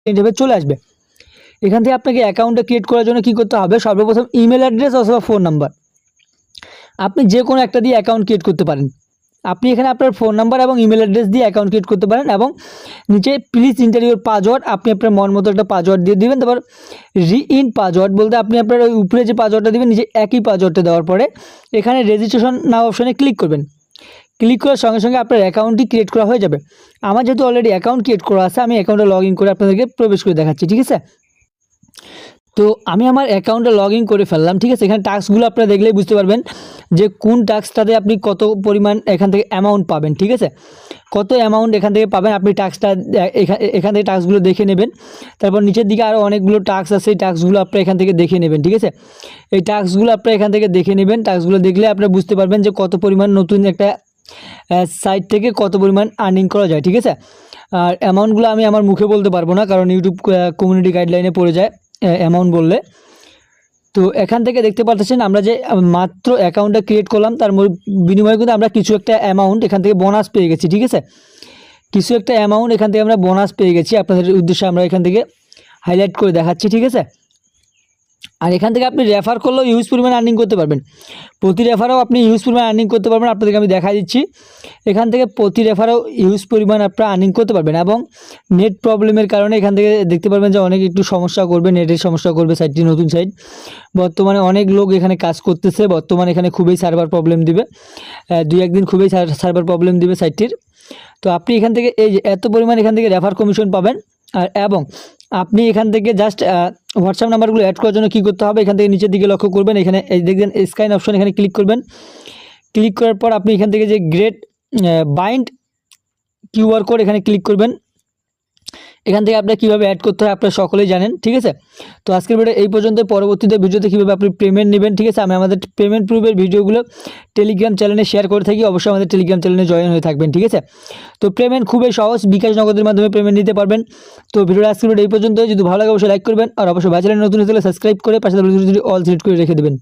Interface চলে আসবে। এখান থেকে আপনাকে অ্যাকাউন্টটা ক্রিয়েট করার জন্য কী করতে হবে, সর্বপ্রথম ইমেল অ্যাড্রেস অথবা ফোন নাম্বার, আপনি যে কোনো একটা দিয়ে অ্যাকাউন্ট ক্রিয়েট করতে পারেন। আপনি এখানে আপনার ফোন নাম্বার এবং ইমেল অ্যাড্রেস দিয়ে অ্যাকাউন্ট ক্রিয়েট করতে পারেন এবং নিচে প্লিজ এন্টার ইউর পাসওয়ার্ড, আপনি আপনার মন মতো একটা পাসওয়ার্ড দিয়ে দিবেন। তারপর রি-ইন পাসওয়ার্ড বলতে আপনি আপনার ওই উপরে যে পাসওয়ার্ডটা দেবেন নিচে একই পাসওয়ার্ডটা দেওয়ার পরে এখানে রেজিস্ট্রেশন নাও অপশনে ক্লিক করবেন। ক্লিক করার সঙ্গে সঙ্গে আপনার অ্যাকাউন্টটি ক্রিয়েট করা হয়ে যাবে। আমার যেহেতু অলরেডি অ্যাকাউন্ট ক্রিয়েট করা আছে, আমি অ্যাকাউন্টে লগ ইন করে আপনাদেরকে প্রবেশ করে দেখাচ্ছি, ঠিক আছে। তো আমি আমার অ্যাকাউন্টে লগ ইন করে ফেললাম, ঠিক আছে। এখানে টাস্কগুলো আপনারা দেখলেই বুঝতে পারবেন যে কোন টাস্কটাতে আপনি কত পরিমাণ এখান থেকে অ্যামাউন্ট পাবেন, ঠিক আছে। কত অ্যামাউন্ট এখান থেকে পাবেন আপনি টাস্কটা এখান থেকে টাস্কগুলো দেখে নেবেন। তারপর নিচের দিকে আরও অনেকগুলো টাস্ক আছে, এই টাস্কগুলো আপনারা এখান থেকে দেখে নেবেন, ঠিক আছে। এই টাস্কগুলো আপনারা এখান থেকে দেখে নেবেন। টাস্কগুলো দেখলে আপনারা বুঝতে পারবেন যে কত পরিমাণ নতুন একটা সাইট থেকে কত পরিমাণ আর্নিং করা যায়, ঠিক আছে। আর অ্যামাউন্টগুলো আমি আমার মুখে বলতে পারবো না, কারণ ইউটিউব কমিউনিটি গাইডলাইনে পড়ে যায় অ্যামাউন্ট বললে। তো এখান থেকে দেখতে পাচ্ছেন আমরা যে মাত্র অ্যাকাউন্টটা ক্রিয়েট করলাম তার বিনিময়ে কিন্তু আমরা কিছু একটা অ্যামাউন্ট এখান থেকে বোনাস পেয়ে গেছি, ঠিক আছে। কিছু একটা অ্যামাউন্ট এখান থেকে আমরা বোনাস পেয়ে গেছি, আপনাদের উদ্দেশ্যে আমরা এখান থেকে হাইলাইট করে দেখাচ্ছি, ঠিক আছে। আর এখান থেকে আপনি রেফার করলেও ইউজ পরিমাণ আর্নিং করতে পারবেন। প্রতি রেফারেও আপনি ইউজ পরিমাণ আর্নিং করতে পারবেন। আপনাদেরকে আমি দেখা দিচ্ছি, এখান থেকে প্রতি রেফারেও ইউজ পরিমাণ আপনারা আর্নিং করতে পারবেন। এবং নেট প্রবলেমের কারণে এখান থেকে দেখতে পারবেন যে অনেক একটু সমস্যা করবে, নেটের সমস্যা করবে। সাইটটি নতুন সাইট, বর্তমানে অনেক লোক এখানে কাজ করতেছে। বর্তমানে এখানে খুবই সার্ভার প্রবলেম দিবে, 2-1 দিন খুবই সার্ভার প্রবলেম দিবে সাইটটির। তো আপনি এখান থেকে এই যে এত পরিমাণ এখান থেকে রেফার কমিশন পাবেন। আর এবং আপনি এখান থেকে জাস্ট হোয়াটসঅ্যাপ নাম্বারগুলো অ্যাড করার জন্য কী করতে হবে, এখান থেকে নিচের দিকে লক্ষ্য করবেন, এখানে এই দেখবেন স্ক্যান অপশন, এখানে ক্লিক করবেন। ক্লিক করার পর আপনি এখান থেকে যে গ্রেট বাইন্ড কিউআর কোড এখানে ক্লিক করবেন। এখান থেকে আপনার কীভাবে অ্যাড করতে হয় আপনারা সকলেই জানেন, ঠিক আছে। তো আজকের ভিডিও এই পর্যন্ত। পরবর্তীতে ভিডিওতে কীভাবে আপনি পেমেন্ট নেবেন, ঠিক আছে, আমি আমাদের পেমেন্ট প্রুফের ভিডিওগুলো টেলিগ্রাম চ্যানেলে শেয়ার করে থাকি, অবশ্যই আমাদের টেলিগ্রাম চ্যানেলে জয়েন হয়ে থাকবেন, ঠিক আছে। তো পেমেন্ট খুবই সহজ, বিকাশ নগদের মাধ্যমে পেমেন্ট নিতে পারবেন। তো ভিডিওটা আজকের ভিডিও এই পর্যন্ত। যদি ভালো লাগে অবশ্যই লাইক করবেন, আর অবশ্যই চ্যানেলে নতুন হলে সাবস্ক্রাইব করে পাশে অল সিলেক্ট করে রেখে দেবেন।